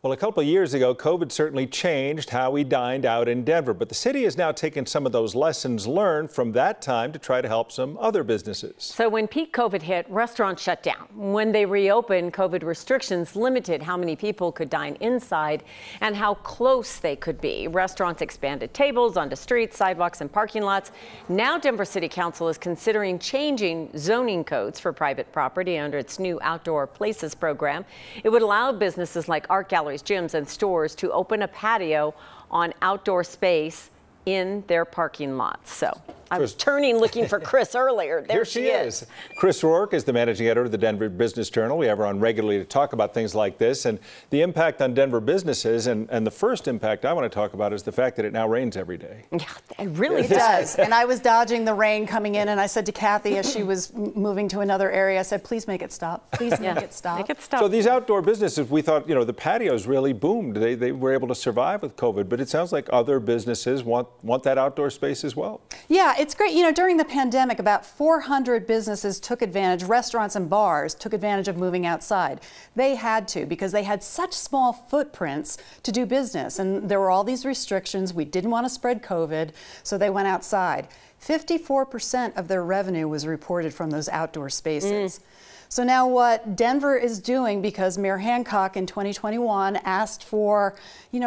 Well, a couple of years ago, COVID certainly changed how we dined out in Denver, but the city has now taken some of those lessons learned from that time to try to help some other businesses. So when peak COVID hit, restaurants shut down. When they reopened, COVID restrictions limited how many people could dine inside and how close they could be. Restaurants expanded tables onto streets, sidewalks, and parking lots. Now Denver City Council is considering changing zoning codes for private property under its new Outdoor Places program. It would allow businesses like art galleries, gyms, and stores to open a patio on outdoor space in their parking lots. So I was turning looking for Chris earlier. There Here she is. Chris Rourke is the managing editor of the Denver Business Journal. We have her on regularly to talk about things like this and the impact on Denver businesses. And the first impact I want to talk about is the fact that it now rains every day. Yeah, it really does. And I was dodging the rain coming in, and I said to Kathy as she was moving to another area, I said, please make it stop. Please make it stop. Make it stop. So these outdoor businesses, we thought, the patios really boomed. They were able to survive with COVID, but it sounds like other businesses want that outdoor space as well. Yeah, it's great. During the pandemic, about 400 businesses took advantage, restaurants and bars took advantage of moving outside. They had to because they had such small footprints to do business. And there were all these restrictions. We didn't want to spread COVID, so they went outside. 54% of their revenue was reported from those outdoor spaces. So now what Denver is doing, because Mayor Hancock in 2021 asked for,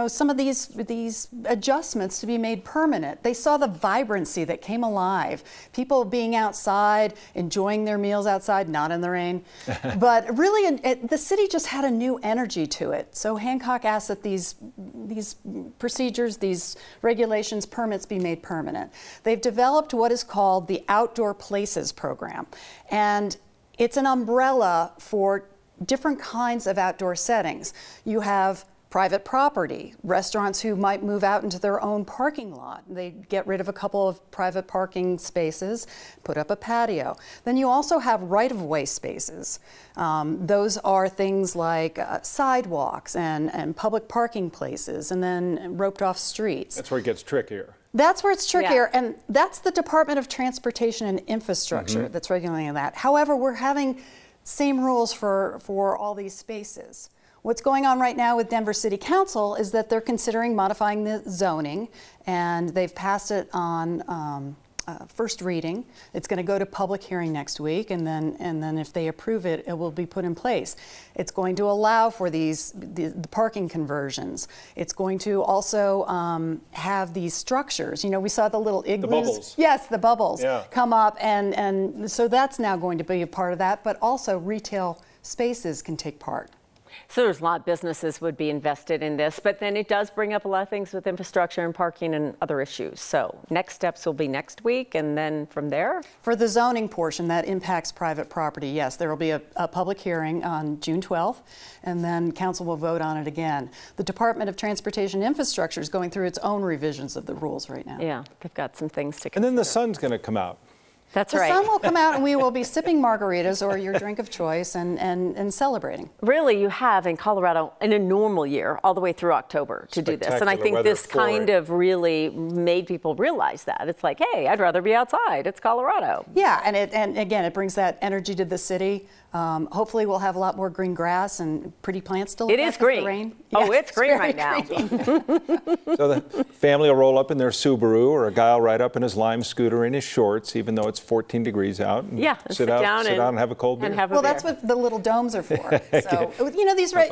some of these adjustments to be made permanent. They saw the vibrancy that came alive. People being outside, enjoying their meals outside, not in the rain. But really, the city just had a new energy to it. So Hancock asked that these procedures, these regulations, permits be made permanent. They've developed what is called the Outdoor Places program. And it's an umbrella for different kinds of outdoor settings. You have private property, restaurants who might move out into their own parking lot. They get rid of a couple of private parking spaces, put up a patio. Then you also have right-of-way spaces. Those are things like sidewalks and public parking places, and then roped-off streets. That's where it gets trickier. That's where it's trickier, and that's the Department of Transportation and Infrastructure that's regulating that. However, we're having same rules for all these spaces. What's going on right now with Denver City Council is that they're considering modifying the zoning, and they've passed it on first reading. It's going to go to public hearing next week, and then if they approve it, it will be put in place. It's going to allow for the parking conversions. It's going to also have these structures. We saw the little igloos. The bubbles. Yes, the bubbles come up, and so that's now going to be a part of that, but also retail spaces can take part. So there's a lot of businesses would be invested in this, but then it does bring up a lot of things with infrastructure and parking and other issues. So next steps will be next week, and then from there? For the zoning portion that impacts private property, yes, there will be a public hearing on June 12th, and then council will vote on it again. The Department of Transportation Infrastructure is going through its own revisions of the rules right now. Yeah, they've got some things to consider. And then the sun's going to come out. That's right. The sun will come out, and we will be sipping margaritas or your drink of choice and celebrating. Really, you have in Colorado in a normal year all the way through October to do this. And I think this kind of really made people realize that. It's like, hey, I'd rather be outside. It's Colorado. Yeah, and again, it brings that energy to the city. Hopefully we'll have a lot more green grass and pretty plants to look at. It is green. Rain. Oh, Yeah, it's green right now. So the family will roll up in their Subaru, or a guy will ride up in his Lime scooter in his shorts, even though it's 14 degrees out. And sit down and have a cold beer. Well, that's what the little domes are for. So,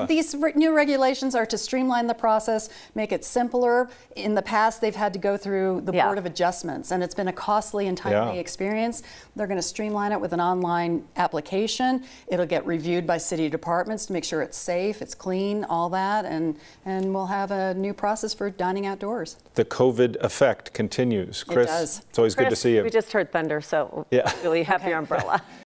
these new regulations are to streamline the process, make it simpler. In the past, they've had to go through the Board of Adjustments, and it's been a costly and timely experience. They're going to streamline it with an online application. It'll get reviewed by city departments to make sure it's safe, it's clean, all that, and we'll have a new process for dining outdoors. The COVID effect continues. Chris, it does. It's always good to see you. We just heard thunder, so really have your umbrella.